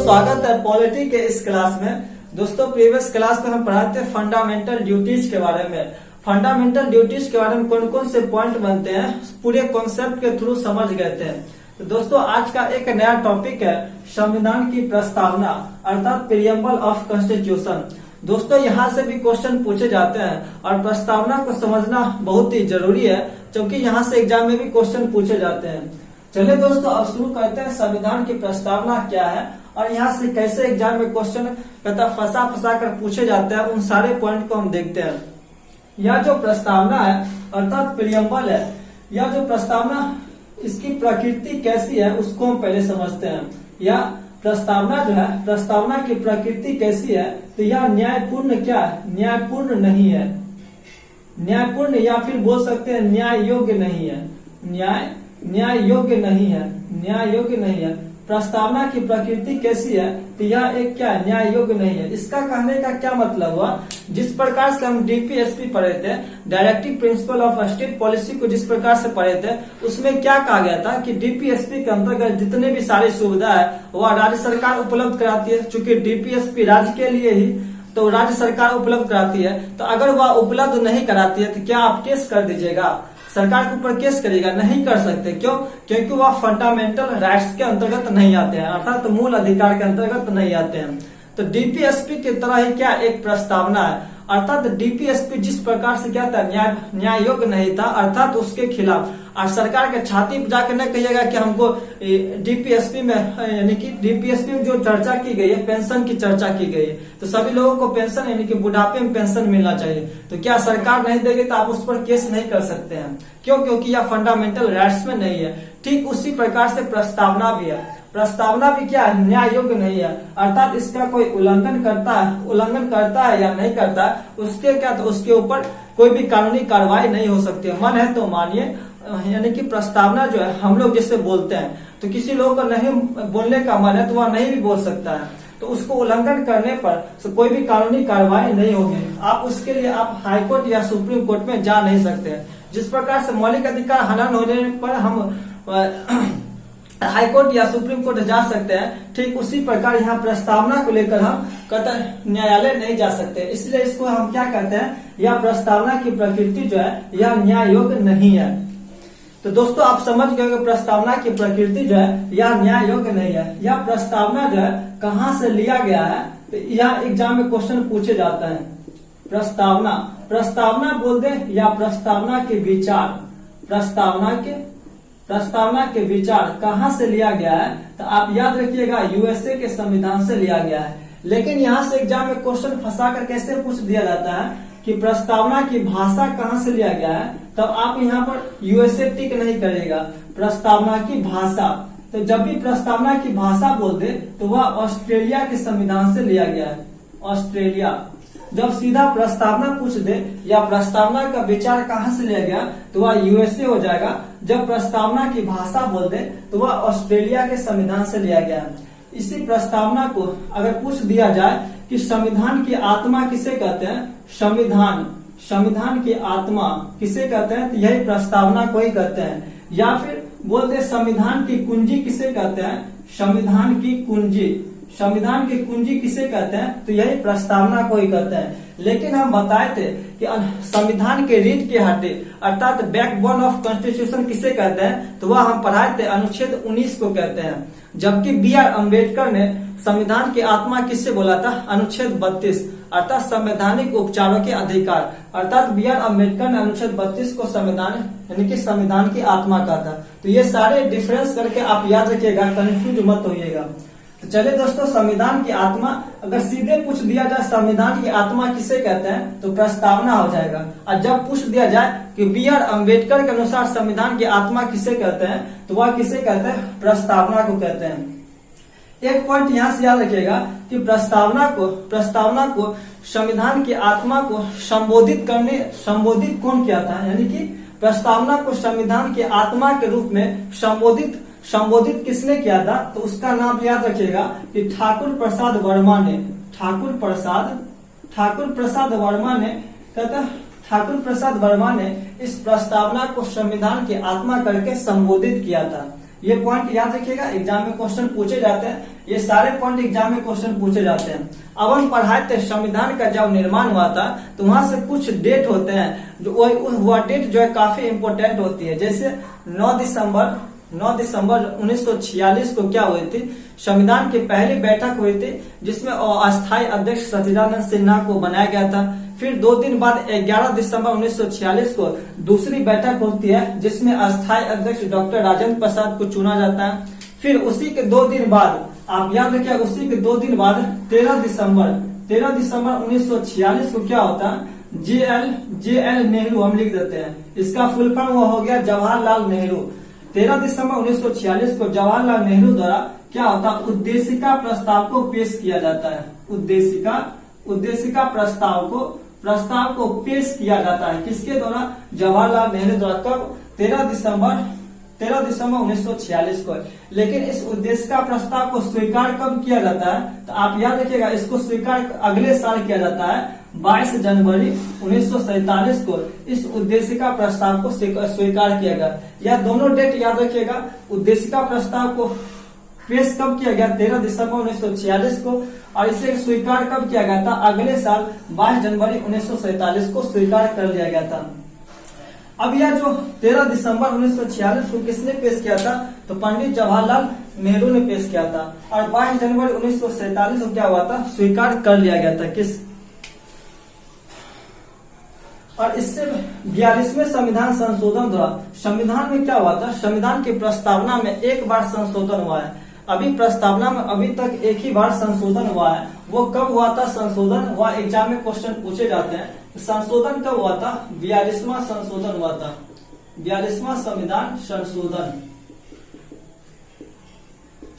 स्वागत है पॉलिटी के इस क्लास में। दोस्तों प्रीवियस क्लास में हम पढ़ाए थे फंडामेंटल ड्यूटीज के बारे में। फंडामेंटल ड्यूटीज के बारे में कौन कौन से पॉइंट बनते हैं पूरे कॉन्सेप्ट के थ्रू समझ गए थे। तो दोस्तों आज का एक नया टॉपिक है संविधान की प्रस्तावना अर्थात प्रीएम्बल ऑफ कॉन्स्टिट्यूशन। दोस्तों यहाँ से भी क्वेश्चन पूछे जाते हैं और प्रस्तावना को समझना बहुत ही जरूरी है क्योंकि यहाँ से एग्जाम में भी क्वेश्चन पूछे जाते हैं। चलिए दोस्तों अब शुरू करते हैं संविधान की प्रस्तावना क्या है और यहाँ से कैसे एग्जाम में क्वेश्चन फंसा कर पूछे जाते हैं, उन सारे पॉइंट को हम देखते हैं। यह जो प्रस्तावना है अर्थात प्रीएम्बल है, यह जो प्रस्तावना इसकी प्रकृति कैसी है उसको हम पहले समझते हैं। यह प्रस्तावना जो है, प्रस्तावना की प्रकृति कैसी है तो यह न्यायपूर्ण क्या है, न्यायपूर्ण नहीं है। न्यायपूर्ण या फिर बोल सकते हैं न्याय योग्य नहीं है। न्याय योग्य नहीं है, न्याय योग्य नहीं है। प्रस्तावना की प्रकृति कैसी है तो यह एक क्या है, न्याय योग्य नहीं है। इसका कहने का क्या मतलब हुआ, जिस प्रकार से हम डीपीएसपी पढ़े थे, directive principle of state policy को जिस प्रकार से पढ़े थे उसमें क्या कहा गया था कि डीपीएसपी के अंतर्गत जितने भी सारी सुविधा है वह राज्य सरकार उपलब्ध कराती है। चूंकि डीपीएसपी राज्य के लिए ही तो राज्य सरकार उपलब्ध कराती है, तो अगर वह उपलब्ध नहीं कराती है तो क्या आप केस कर दीजिएगा, सरकार के ऊपर केस करेगा? नहीं कर सकते। क्यों? क्योंकि वह फंडामेंटल राइट्स के अंतर्गत नहीं आते हैं अर्थात तो मूल अधिकार के अंतर्गत नहीं आते हैं। तो डीपीएसपी की तरह ही क्या एक प्रस्तावना है अर्थात डीपीएसपी जिस प्रकार से क्या था, न्याय योग्य नहीं था अर्थात उसके खिलाफ। और सरकार के छाती पर जाकर न कहिएगा कि हमको डीपीएसपी में यानी कि डीपीएसपी में जो चर्चा की गई है, पेंशन की चर्चा की गई है, तो सभी लोगों को पेंशन यानी कि बुढ़ापे में पेंशन मिलना चाहिए, तो क्या सरकार नहीं देगी तो आप उस पर केस नहीं कर सकते हैं। क्यों? क्योंकि यह फंडामेंटल राइट्स में नहीं है। ठीक उसी प्रकार से प्रस्तावना भी है। प्रस्तावना भी क्या है, न्याय योग्य नहीं है अर्थात इसका कोई उल्लंघन करता है या नहीं करता है उसके क्या, तो उसके ऊपर कोई भी कानूनी कार्रवाई नहीं हो सकती। मन है तो मानिए, यानी कि प्रस्तावना जो है हम लोग जैसे बोलते हैं तो किसी लोगों को नहीं बोलने का मन है तो वह नहीं भी बोल सकता है, तो उसको उल्लंघन करने पर तो कोई भी कानूनी कार्रवाई नहीं होगी। आप उसके लिए आप हाईकोर्ट या सुप्रीम कोर्ट में जा नहीं सकते। जिस प्रकार से मौलिक अधिकार हनन होने पर हम हाईकोर्ट या सुप्रीम कोर्ट जा सकते हैं, ठीक उसी प्रकार यहाँ प्रस्तावना को लेकर हम कतई न्यायालय नहीं जा सकते। इसलिए इसको हम क्या कहते हैं, यह प्रस्तावना की प्रकृति जो है यह न्याय योग्य नहीं है। तो दोस्तों आप समझ गए कि प्रस्तावना की प्रकृति जो है यह न्याय योग्य नहीं है। यह प्रस्तावना जो है कहाँ से लिया गया है तो यह एग्जाम में क्वेश्चन पूछे जाता है। प्रस्तावना बोल दे या प्रस्तावना के विचार, प्रस्तावना के विचार कहाँ से लिया गया है तो आप याद रखिएगा यूएसए के संविधान से लिया गया है। लेकिन यहाँ से एग्जाम में क्वेश्चन फंसा कर कैसे पूछ दिया जाता है कि प्रस्तावना की भाषा कहाँ से लिया गया है, तो आप यहाँ पर यूएसए टिक नहीं करेगा। प्रस्तावना की भाषा, तो जब भी प्रस्तावना की भाषा बोल दे तो वह ऑस्ट्रेलिया के संविधान से लिया गया है। ऑस्ट्रेलिया। जब सीधा प्रस्तावना पूछ दे या प्रस्तावना का विचार कहाँ से लिया गया तो वह यूएसए हो जाएगा। जब प्रस्तावना की भाषा बोल दे तो वह ऑस्ट्रेलिया के संविधान से लिया गया है। इसी प्रस्तावना को अगर पूछ दिया जाए कि संविधान की आत्मा किसे कहते हैं, संविधान की आत्मा किसे कहते हैं तो यही प्रस्तावना को ही कहते हैं। या फिर बोल दे संविधान की कुंजी किसे कहते हैं, संविधान की कुंजी किसे कहते हैं तो यही प्रस्तावना को ही कहते हैं। लेकिन हम बताए थे कि संविधान के रीढ़ की हड्डी अर्थात बैकबोन ऑफ कॉन्स्टिट्यूशन किसे कहते हैं तो वह हम पढ़ाए थे अनुच्छेद 19 को कहते हैं। जबकि बी.आर. अम्बेडकर ने संविधान की आत्मा किससे बोला था, अनुच्छेद 32 अर्थात संवैधानिक उपचारों के अधिकार, अर्थात बी.आर. अम्बेडकर ने अनुच्छेद 32 को संविधान यानी कि संविधान की आत्मा कहा था। तो ये सारे डिफरेंस करके आप याद रखिएगा, कंफ्यूज मत होइएगा। तो चलिए दोस्तों संविधान की आत्मा अगर सीधे पूछ दिया जाए संविधान की आत्मा किसे कहते हैं तो प्रस्तावना हो जाएगा। और जब पूछ दिया जाए कि बी.आर. अम्बेडकर के अनुसार संविधान की आत्मा किसे कहते हैं तो वह किसे कहते हैं, प्रस्तावना को कहते हैं। एक पॉइंट यहाँ से याद रखिएगा कि प्रस्तावना को संविधान की आत्मा को संबोधित कौन किया था, यानी कि प्रस्तावना को संविधान की आत्मा के रूप में संबोधित किसने किया था तो उसका नाम याद रखिएगा कि ठाकुर प्रसाद वर्मा ने इस प्रस्तावना को संविधान की आत्मा करके संबोधित किया था। ये पॉइंट याद रखिएगा, एग्जाम में क्वेश्चन पूछे जाते हैं, ये सारे पॉइंट एग्जाम में क्वेश्चन पूछे जाते हैं। अब हम पढ़ाए थे संविधान का जब निर्माण हुआ था तो वहां से कुछ डेट होते हैं जो वह डेट जो है काफी इंपोर्टेंट होती है। जैसे 9 दिसंबर 1946 को क्या हुई थी, संविधान की पहली बैठक हुई थी जिसमें अस्थायी अध्यक्ष सचिदानंद सिन्हा को बनाया गया था। फिर 2 दिन बाद 11 दिसंबर 1946 को दूसरी बैठक होती है जिसमें अस्थायी अध्यक्ष डॉक्टर राजेंद्र प्रसाद को चुना जाता है। फिर उसी के 2 दिन बाद, आप याद रखिए, उसी के 2 दिन बाद 13 दिसंबर 1946 को क्या होता है, JL नेहरू हम लिख देते हैं, इसका फुल फॉर्म वो हो गया जवाहरलाल नेहरू। 13 दिसंबर 1946 को जवाहरलाल नेहरू द्वारा क्या होता है, उद्देशिका प्रस्ताव को पेश किया जाता है। उद्देशिका प्रस्ताव को पेश किया जाता है किसके द्वारा, जवाहरलाल नेहरू द्वारा। कब, 13 दिसंबर 1946 को। लेकिन इस उद्देशिका प्रस्ताव को स्वीकार कब किया जाता है, तो आप याद रखिएगा, इसको स्वीकार अगले साल किया जाता है 22 जनवरी 1947 को इस उद्देशिका प्रस्ताव को स्वीकार किया गया। यह दोनों डेट याद रखिएगा, उद्देशिका प्रस्ताव को पेश कब किया गया, 13 दिसंबर 1946 को, और इसे स्वीकार कब किया गया था, अगले साल 22 जनवरी 1947 को स्वीकार कर लिया गया था। अब यह जो 13 दिसंबर 1946 को किसने पेश किया था, तो पंडित जवाहरलाल नेहरू ने पेश किया था, और 22 जनवरी 1947 को क्या हुआ था, स्वीकार कर लिया गया था किस, और इससे 42वें संविधान संशोधन द्वारा संविधान में क्या हुआ था, संविधान की प्रस्तावना में एक बार संशोधन हुआ है। अभी प्रस्तावना में अभी तक एक ही बार संशोधन हुआ है। वो कब हुआ था संशोधन, वह एग्जाम में क्वेश्चन पूछे जाते हैं। संशोधन कब हुआ था, 42वां संशोधन हुआ था, 42वां संविधान संशोधन।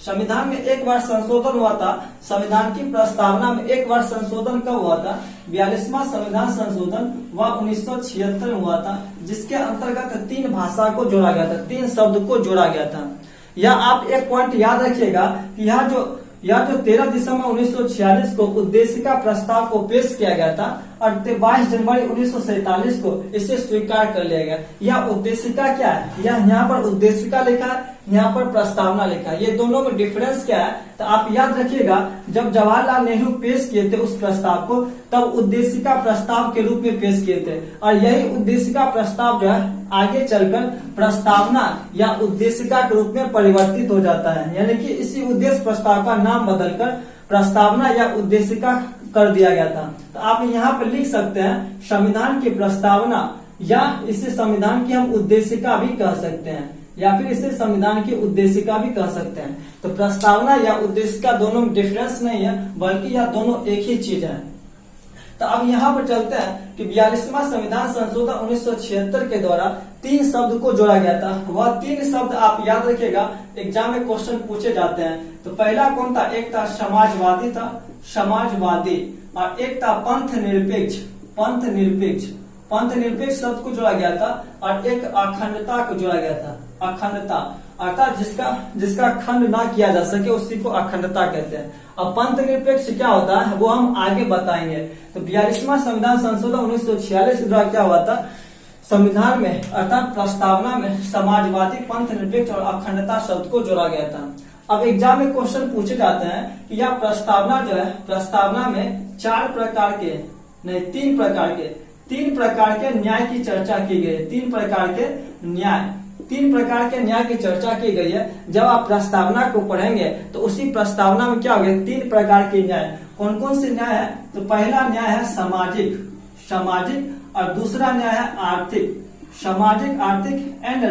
संविधान में एक बार संशोधन हुआ था, संविधान की प्रस्तावना में एक बार संशोधन कब हुआ था, 42वां संविधान संशोधन वह 1976 में हुआ था, जिसके अंतर्गत 3 भाषा को जोड़ा गया था, 3 शब्द को जोड़ा गया था। या आप एक पॉइंट याद रखिएगा कि यह जो 13 दिसंबर 1946 को उद्देशिका प्रस्ताव को पेश किया गया था और 22 जनवरी 1947 को इसे स्वीकार कर लिया गया। यह उद्देशिका क्या है, यह यहाँ पर उद्देशिका लिखा है, यहाँ पर प्रस्तावना लिखा है। ये दोनों में डिफरेंस क्या है, तो आप याद रखिएगा, जब जवाहरलाल नेहरू पेश किए थे उस प्रस्ताव को, तब उद्देशिका प्रस्ताव के रूप में पेश किए थे, और यही उद्देशिका प्रस्ताव जो है आगे चलकर प्रस्तावना या उद्देशिका के रूप में परिवर्तित हो जाता है। यानी कि इसी उद्देश्य प्रस्ताव का नाम बदलकर प्रस्तावना या उद्देशिका कर दिया गया था। तो आप यहाँ पर लिख सकते हैं संविधान की प्रस्तावना, या इसे संविधान की हम उद्देशिका भी कह सकते हैं, या फिर इसे संविधान की उद्देशिका भी कह सकते हैं। तो प्रस्तावना या उद्देशिका दोनों में डिफरेंस नहीं है, बल्कि यह दोनों एक ही चीज है। तो अब यहाँ पर चलते हैं कि 42वां संविधान संशोधन 1976 के द्वारा 3 शब्द को जोड़ा गया था। वह 3 शब्द आप याद रखिएगा, एग्जाम में क्वेश्चन पूछे जाते हैं। तो पहला कौन था, एक था समाजवादी, और एक था पंथ निरपेक्ष शब्द को जोड़ा गया था, और एक अखंडता को जोड़ा गया था। अखंडता अर्थात जिसका खंड ना किया जा सके उसी को अखंडता कहते हैं। अब पंथ निरपेक्ष क्या होता है वो हम आगे बताएंगे। तो 42वां संविधान संशोधन 1946 के द्वारा क्या हुआ था, संविधान में अर्थात प्रस्तावना में समाजवादी, पंथ निरपेक्ष और अखंडता शब्द को जोड़ा गया था। अब एग्जाम में क्वेश्चन पूछे जाते हैं कि यह प्रस्तावना जो है, प्रस्तावना में 3 प्रकार के न्याय की चर्चा की गई है। 3 प्रकार के न्याय की चर्चा की गई है। जब आप प्रस्तावना को पढ़ेंगे तो उसी प्रस्तावना में क्या होगा, 3 प्रकार के न्याय। कौन कौन से न्याय है, तो पहला न्याय है सामाजिक, और दूसरा न्याय है आर्थिक एंड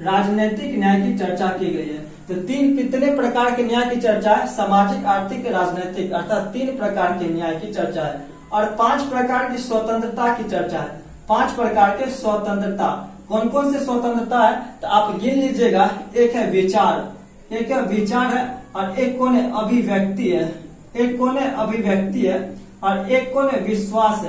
राजनैतिक न्याय की चर्चा की गई है। तो 3 कितने प्रकार के न्याय की चर्चा है, सामाजिक, आर्थिक, राजनैतिक, अर्थात 3 प्रकार के न्याय की चर्चा है। और 5 प्रकार की स्वतंत्रता की चर्चा है। 5 प्रकार के स्वतंत्रता, कौन कौन से स्वतंत्रता है, तो आप गिन लीजिएगा। एक है विचार है, और एक कौन है, अभिव्यक्ति है, और एक कौन है, विश्वास,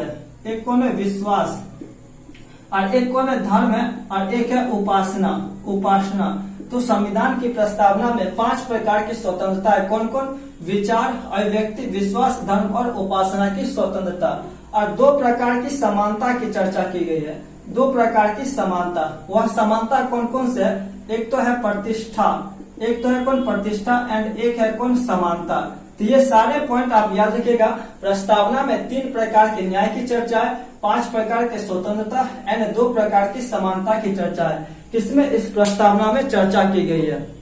और एक कौन है, धर्म है, और एक है उपासना। तो संविधान की प्रस्तावना में 5 प्रकार की स्वतंत्रता है। कौन कौन, विचार, अभिव्यक्ति, विश्वास, धर्म और उपासना की स्वतंत्रता। और 2 प्रकार की समानता की चर्चा की गई है। 2 प्रकार की समानता, वह समानता कौन कौन से है, एक तो है प्रतिष्ठा, एक तो है कौन प्रतिष्ठा एंड एक है कौन समानता। तो ये सारे पॉइंट आप याद रखिएगा। प्रस्तावना में 3 प्रकार के न्याय की चर्चा है, 5 प्रकार के स्वतंत्रता एंड 2 प्रकार की समानता की चर्चा है। किसमें? इस प्रस्तावना में चर्चा की गई है।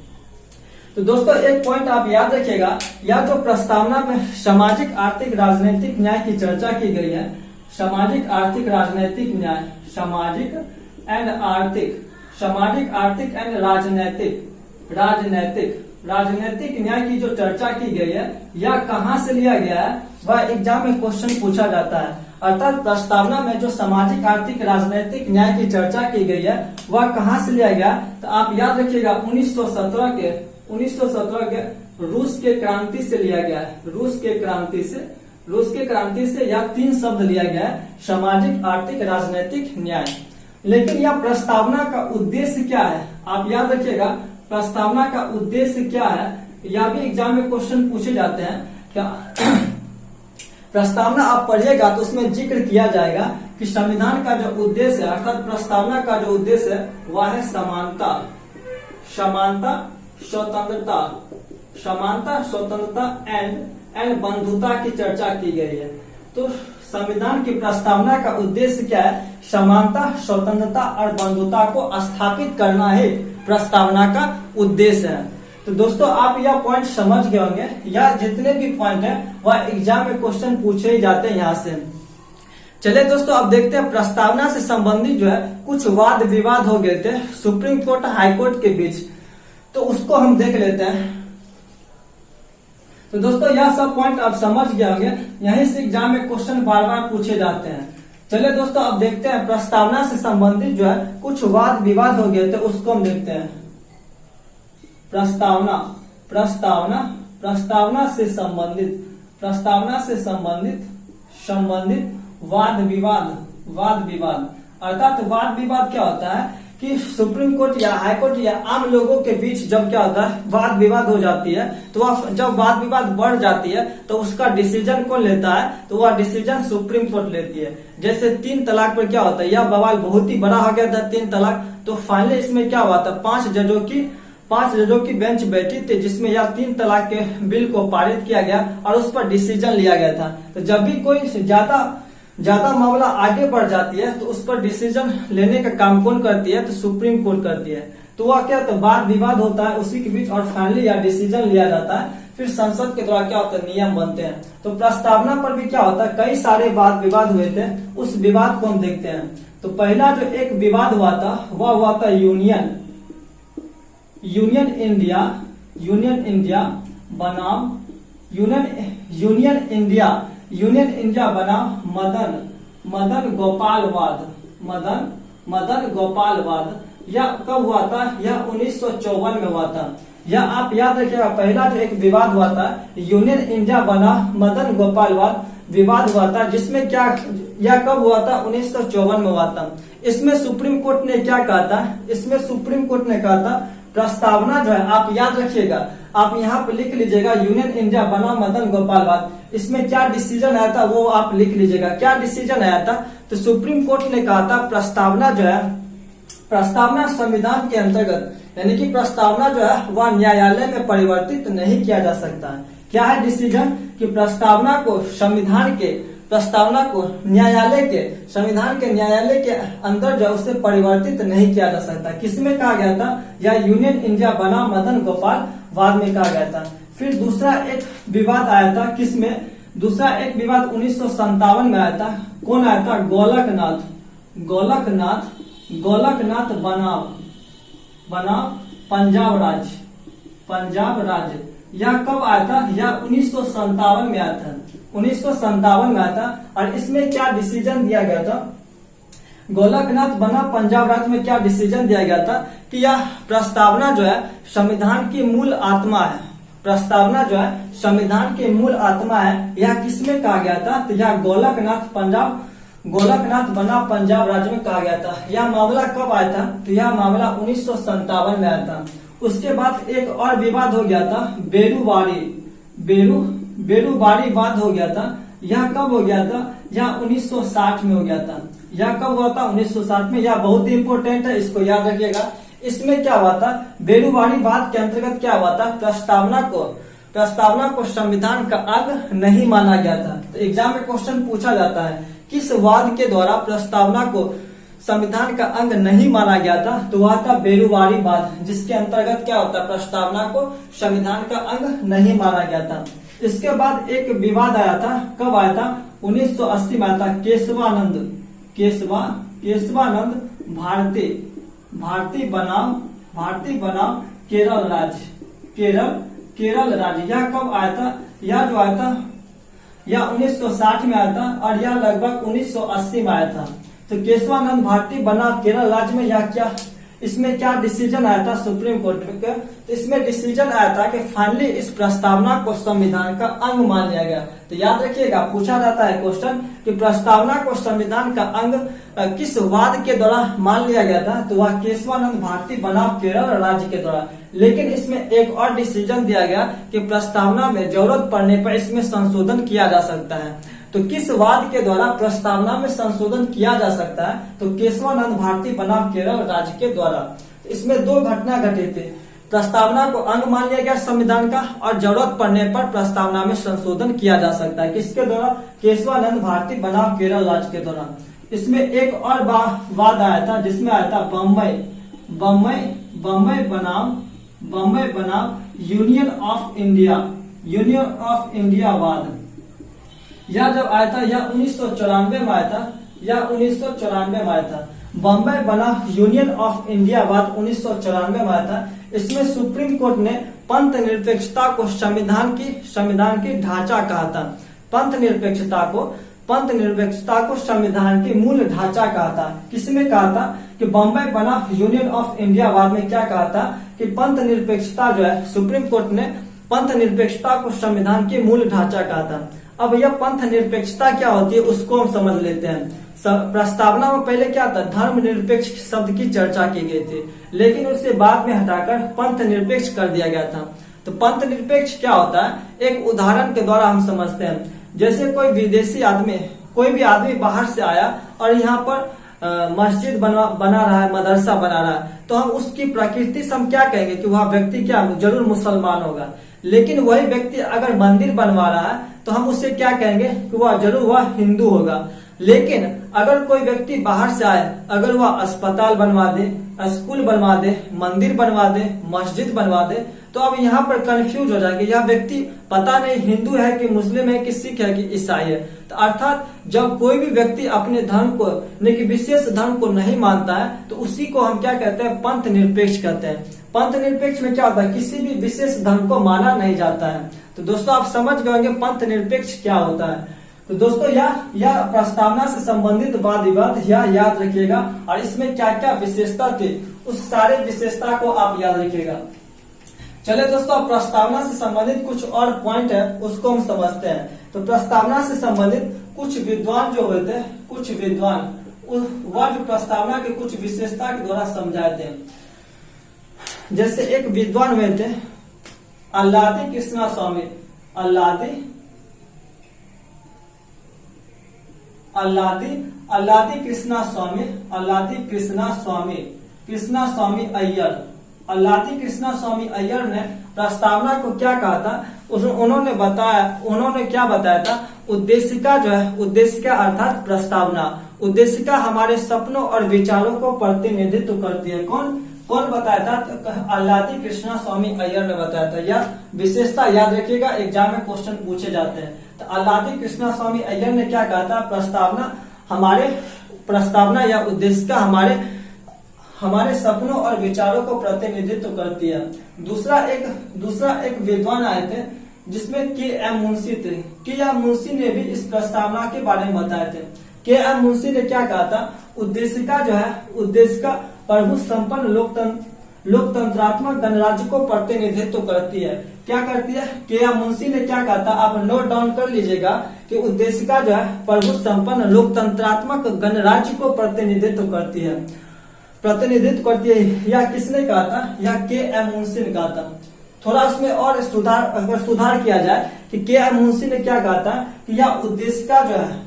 तो दोस्तों एक पॉइंट आप याद रखिएगा, या जो प्रस्तावना में सामाजिक आर्थिक राजनीतिक न्याय की चर्चा की गई है, सामाजिक आर्थिक राजनीतिक न्याय, सामाजिक आर्थिक एंड राजनैतिक न्याय की जो चर्चा की गई है, यह कहाँ से लिया गया है, वह एग्जाम में क्वेश्चन पूछा जाता है। अर्थात प्रस्तावना में जो सामाजिक आर्थिक राजनैतिक न्याय की चर्चा की गई है, वह कहाँ से लिया गया? तो आप याद रखिएगा 1917 के रूस के क्रांति से लिया गया है। रूस के क्रांति से यह 3 शब्द लिया गया है, सामाजिक आर्थिक राजनैतिक न्याय। लेकिन यह प्रस्तावना का उद्देश्य क्या है? आप याद रखिएगा प्रस्तावना का उद्देश्य क्या है, यह भी एग्जाम में क्वेश्चन पूछे जाते हैं। क्या प्रस्तावना आप पढ़िएगा तो उसमें जिक्र किया जाएगा कि संविधान का जो उद्देश्य है, अर्थात प्रस्तावना का जो उद्देश्य है वह है समानता, स्वतंत्रता एंड बंधुता की चर्चा की गई है। तो संविधान की प्रस्तावना का उद्देश्य क्या है? समानता, स्वतंत्रता और बंधुता को स्थापित करना ही प्रस्तावना का उद्देश्य है। तो दोस्तों आप यह पॉइंट समझ गए होंगे, या जितने भी पॉइंट हैं वह एग्जाम में क्वेश्चन पूछे ही जाते हैं यहाँ से। चलिए दोस्तों अब देखते हैं प्रस्तावना से संबंधित जो है कुछ वाद विवाद हो गए थे सुप्रीम कोर्ट हाई कोर्ट के बीच, तो उसको हम देख लेते हैं। तो दोस्तों यह सब पॉइंट आप समझ गए होंगे, यहीं से एग्जाम में क्वेश्चन बार बार पूछे जाते हैं। चलिए दोस्तों अब देखते हैं प्रस्तावना से संबंधित जो है कुछ वाद विवाद हो गए थे, उसको हम देखते हैं। प्रस्तावना से संबंधित वाद विवाद। अर्थात वाद विवाद क्या होता है कि सुप्रीम कोर्ट या हाई कोर्ट या आम लोगों के बीच जब क्या होता है वाद विवाद हो जाती है, तो वह जब वाद विवाद बढ़ जाती है तो उसका डिसीजन कौन लेता है? तो वह डिसीजन सुप्रीम कोर्ट लेती है। जैसे 3 तलाक पर क्या होता है, यह बवाल बहुत ही बड़ा हो गया था 3 तलाक, तो फाइनली इसमें क्या हुआ था 5 जजों की बेंच बैठी थी, जिसमें यह 3 तलाक के बिल को पारित किया गया और उस पर डिसीजन लिया गया था। तो जब भी कोई ज्यादा मामला आगे बढ़ जाती है तो उस पर डिसीजन लेने का काम कौन करती है? तो सुप्रीम कोर्ट करती है। तो वह क्या होता है वाद विवाद होता है उसी के बीच और फाइनली यह डिसीजन लिया जाता है, फिर संसद के द्वारा क्या होता है नियम बनते हैं। तो प्रस्तावना पर भी क्या होता है कई सारे वाद विवाद हुए थे, उस विवाद को हम देखते हैं। तो पहला जो एक विवाद हुआ था वह हुआ था यूनियन इंडिया बनाम मदन गोपाल वाद। यह कब हुआ था? यह 1954 में हुआ था। यह आप याद रखिएगा पहला जो एक विवाद हुआ था यूनियन इंडिया बनाम मदन गोपाल वाद विवाद हुआ था, जिसमें क्या यह कब हुआ था? 1954 में हुआ था। इसमें सुप्रीम कोर्ट ने क्या कहा था? प्रस्तावना जो है आप याद रखिएगा, आप यहाँ पे लिख लीजिएगा यूनियन इंडिया बनाम मदन गोपाल वाद। इसमें क्या डिसीजन आया था वो आप लिख लीजिएगा। क्या डिसीजन आया था? तो सुप्रीम कोर्ट ने कहा था प्रस्तावना संविधान के अंतर्गत, यानी कि प्रस्तावना जो है वह न्यायालय में परिवर्तित नहीं किया जा सकता है। क्या है डिसीजन? कि प्रस्तावना को संविधान के न्यायालय के अंदर जो उसे परिवर्तित नहीं किया जा सकता। किसमें कहा गया था? या यूनियन इंडिया बनाम मदन गोपाल वाद में कहा गया था। फिर दूसरा एक विवाद आया था, किसमें? दूसरा एक विवाद 1957 में आया था। कौन आया था? गोलकनाथ बनाम पंजाब राज्य। यह कब आया था? यह 1957 में आया था। 1957 में आया था और इसमें क्या डिसीजन दिया गया था? गोलकनाथ बनाम पंजाब राज्य में क्या डिसीजन दिया गया था कि यह प्रस्तावना जो है संविधान की मूल आत्मा है। प्रस्तावना जो है संविधान की मूल आत्मा है। यह किसमें कहा गया था? तो यह गोलकनाथ बनाम पंजाब राज्य में कहा गया था। यह मामला कब आया था? तो यह मामला 1957 में आया था। उसके बाद एक और विवाद हो गया था, बेरूबारी वाद हो गया था। यह कब हो गया था? यह 1960 में हो गया था। यह कब हुआ था? 1960 में। यह बहुत ही इंपोर्टेंट है, इसको याद रखिएगा। इसमें क्या हुआ था, बेरूवारीवाद के अंतर्गत क्या हुआ था, प्रस्तावना को संविधान का अंग नहीं माना गया था। तो एग्जाम में क्वेश्चन पूछा जाता है किस वाद के द्वारा प्रस्तावना को संविधान का अंग नहीं माना गया था, तो वह था बेरूवारीवाद, जिसके अंतर्गत क्या होता है, प्रस्तावना को संविधान का अंग नहीं माना गया था। इसके बाद एक विवाद आया था, कब आया था, 1980 में आया था। केशवानंद भारती बनाम केरल राज्य, यह कब आया था, यह जो आया था यह 1960 में आया था और यह लगभग 1980 में आया था। तो केशवानंद भारती बनाम केरल राज्य में यह क्या, इसमें क्या डिसीजन आया था सुप्रीम कोर्ट का, तो इसमें डिसीजन आया था कि फाइनली इस प्रस्तावना को संविधान का अंग मान लिया गया। तो याद रखिएगा, पूछा जाता है क्वेश्चन कि प्रस्तावना को संविधान का अंग किस वाद के द्वारा मान लिया गया था, तो वह केशवानंद भारती बनाम केरल राज्य के द्वारा। लेकिन इसमें एक और डिसीजन दिया गया कि प्रस्तावना में जरूरत पड़ने पर इसमें संशोधन किया जा सकता है। तो किस वाद के द्वारा प्रस्तावना में संशोधन किया जा सकता है, तो केशवानंद भारती बनाम केरल राज्य के द्वारा। इसमें दो घटना घटी थी, प्रस्तावना को अंग मान लिया गया संविधान का और जरूरत पड़ने पर प्रस्तावना में संशोधन किया जा सकता है। किसके द्वारा, केशवानंद भारती बनाम केरल राज्य के द्वारा। इसमें एक और वाद आया था, जिसमें आया था बम्बई बनाम यूनियन ऑफ इंडिया वाद। यह जब आया था, यह 1994 में आया था। बम्बई बनाम यूनियन ऑफ इंडिया वाद 1994 में आया था। इसमें सुप्रीम कोर्ट ने पंथ निरपेक्षता को संविधान की ढांचा कहा था। पंथ निरपेक्षता को संविधान की मूल ढांचा कहा था। किसमें कहा था कि बम्बई बनाम यूनियन ऑफ इंडिया वाद में क्या कहा था कि पंथ निरपेक्षता जो है, सुप्रीम कोर्ट ने पंथ निरपेक्षता को संविधान की मूल ढांचा कहा था। अब यह पंथ निरपेक्षता क्या होती है उसको हम समझ लेते हैं। प्रस्तावना में पहले क्या था, धर्मनिरपेक्ष शब्द की चर्चा की गई थी, लेकिन उसे बाद में हटाकर पंथ निरपेक्ष कर दिया गया था। तो पंथ निरपेक्ष क्या होता है, एक उदाहरण के द्वारा हम समझते हैं। जैसे कोई भी आदमी बाहर से आया और यहाँ पर मस्जिद बना रहा है, मदरसा बना रहा है, तो हम उसकी प्रकृति से हम क्या कहेंगे कि वह व्यक्ति क्या जरूर मुसलमान होगा। लेकिन वही व्यक्ति अगर मंदिर बनवा रहा है तो हम उसे क्या कहेंगे कि वह हिंदू होगा। लेकिन अगर कोई व्यक्ति बाहर से आए, अगर वह अस्पताल बनवा दे, स्कूल बनवा दे, मंदिर बनवा दे, मस्जिद बनवा दे, तो अब यहाँ पर कंफ्यूज हो जाएगा, यह व्यक्ति पता नहीं हिंदू है कि मुस्लिम है कि सिख है कि ईसाई है। तो अर्थात जब कोई भी व्यक्ति अपने धर्म को, विशेष धर्म को नहीं मानता है, तो उसी को हम क्या कहते हैं, पंथ निरपेक्ष कहते हैं। पंथ निरपेक्ष में क्या होता है, किसी भी विशेष धर्म को माना नहीं जाता है। तो दोस्तों आप समझ गए होंगे पंथ निरपेक्ष क्या होता है। तो दोस्तों यह प्रस्तावना से संबंधित वाद विवाद यह याद रखिएगा, और इसमें क्या क्या विशेषता थी उस सारे विशेषता को आप याद रखिएगा। चलिए दोस्तों, प्रस्तावना से संबंधित कुछ और पॉइंट है उसको हम समझते हैं। तो प्रस्तावना से संबंधित कुछ विद्वान जो होते हैं, वह जो प्रस्तावना की कुछ विशेषता के द्वारा समझाए थे। जैसे एक विद्वान हुए थे अल्लादी कृष्णा स्वामी, कृष्णा स्वामी अय्यर ने प्रस्तावना को क्या कहा था, उन्होंने क्या बताया था, उद्देशिका अर्थात प्रस्तावना, उद्देशिका हमारे सपनों और विचारों को प्रतिनिधित्व करती है। कौन बताया था, तो अल्लादी कृष्णा स्वामी अय्यर ने बताया था। यह विशेषता याद रखिएगा, एग्जाम में क्वेश्चन पूछे जाते हैं। तो अल्लादी कृष्णा स्वामी अय्यर ने क्या कहा था, प्रस्तावना या उद्देशिका हमारे सपनों और विचारों को प्रतिनिधित्व करती है। दूसरा एक विद्वान आए थे जिसमें के.एम. मुंशी थे। के.एम. मुंशी ने भी इस प्रस्तावना के बारे में बताए थे। के.एम. मुंशी ने क्या कहा था, उद्देशिका प्रभु संपन्न लोकतंत्रात्मक गणराज्य को प्रतिनिधित्व करती है। क्या करती है, के.एम. मुंशी ने क्या कहा था, आप नोट डाउन कर लीजिएगा कि उद्देशिका जो है प्रभु संपन्न लोकतंत्रात्मक गणराज्य को प्रतिनिधित्व करती है। यह किसने कहा था, यह के.एम. मुंशी ने कहा था। थोड़ा उसमें और सुधार किया जाए कि के.एम. मुंशी ने क्या कहा था कि यह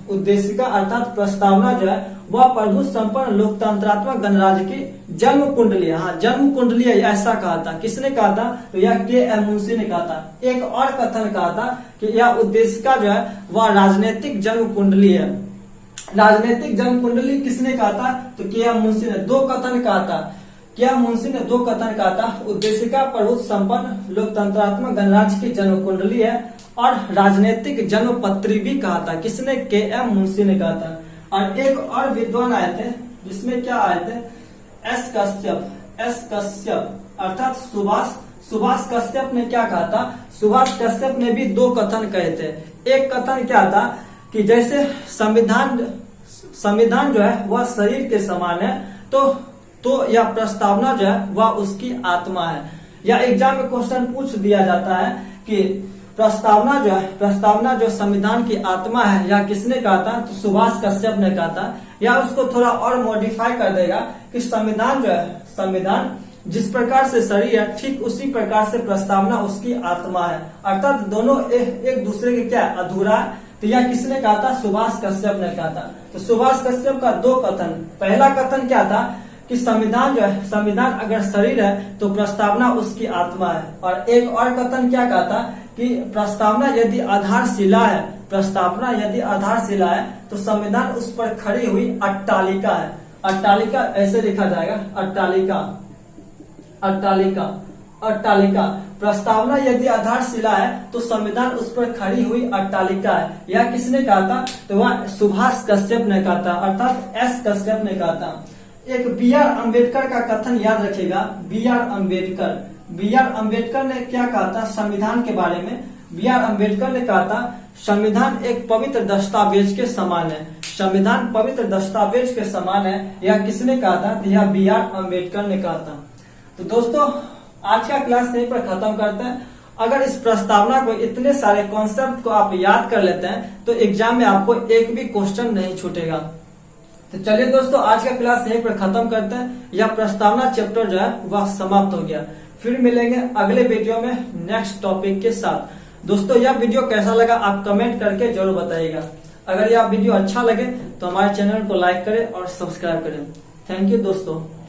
उद्देशिका अर्थात प्रस्तावना जो है वह प्रभु संपन्न लोकतंत्रात्मक गणराज्य की जन्म कुंडली है। हाँ, जन्म कुंडली है, ऐसा कहा था। किसने कहा था? तो यह के.एम. मुंशी ने कहा था। एक और कथन कहा था कि यह उद्देशिका जो है वह राजनीतिक जन्म कुंडली है। राजनीतिक जन्म कुंडली किसने कहा था? तो के.एम. मुंशी ने। दो कथन कहा था, के.एम. मुंशी ने दो कथन कहा था। उद्देशिका प्रभु संपन्न लोकतंत्रात्मक गणराज्य की जन्म कुंडली है और राजनीतिक जन्म पत्री भी कहा था। किसने? के.एम. मुंशी ने कहा था। और एक और विद्वान आए थे, जिसमें क्या आए थे? एस कश्यप अर्थात सुभाष कश्यप ने क्या कहा था? सुभाष कश्यप ने भी दो कथन कहे थे। एक कथन क्या था कि जैसे संविधान जो है वह शरीर के समान है, तो यह प्रस्तावना जो है वह उसकी आत्मा है। या एग्जाम में क्वेश्चन पूछ दिया जाता है कि प्रस्तावना जो संविधान की आत्मा है, या किसने कहा था? तो सुभाष कश्यप ने कहा था। या उसको थोड़ा और मॉडिफाई कर देगा कि संविधान जो है, संविधान जिस प्रकार से शरीर है ठीक उसी प्रकार से प्रस्तावना उसकी आत्मा है। अर्थात दोनों एक दूसरे के क्या अधूरा है। तो यह किसने कहा था? सुभाष कश्यप ने कहा था। तो सुभाष कश्यप का दो कथन, पहला कथन क्या था कि संविधान जो है, संविधान अगर शरीर है तो प्रस्तावना उसकी आत्मा है। और एक और कथन क्या कहा था कि प्रस्तावना यदि आधारशिला है तो संविधान उस पर खड़ी हुई अट्टालिका है। अट्टालिका ऐसे लिखा जाएगा, अट्टालिका। प्रस्तावना यदि आधारशिला है तो संविधान उस पर खड़ी हुई अट्टालिका है। यह किसने कहा था? तो वह सुभाष कश्यप ने कहा था, अर्थात एस कश्यप ने कहा था। एक बी.आर. अम्बेडकर का कथन याद रखिएगा। बी.आर. अम्बेडकर ने क्या कहा था संविधान के बारे में? बी.आर. अम्बेडकर ने कहा था संविधान एक पवित्र दस्तावेज के समान है। संविधान पवित्र दस्तावेज के समान है। यह किसने कहा था? तो यह बी.आर. अम्बेडकर ने कहा था। तो दोस्तों आज का क्लास यहीं पर खत्म करते हैं। अगर इस प्रस्तावना को, इतने सारे कॉन्सेप्ट को आप याद कर लेते हैं तो एग्जाम में आपको एक भी क्वेश्चन नहीं छूटेगा। तो चलिए दोस्तों आज का क्लास यहीं पर खत्म करते हैं। यह प्रस्तावना चैप्टर जो है वह समाप्त हो गया। फिर मिलेंगे अगले वीडियो में नेक्स्ट टॉपिक के साथ। दोस्तों यह वीडियो कैसा लगा आप कमेंट करके जरूर बताइएगा। अगर यह वीडियो अच्छा लगे तो हमारे चैनल को लाइक करें और सब्सक्राइब करें। थैंक यू दोस्तों।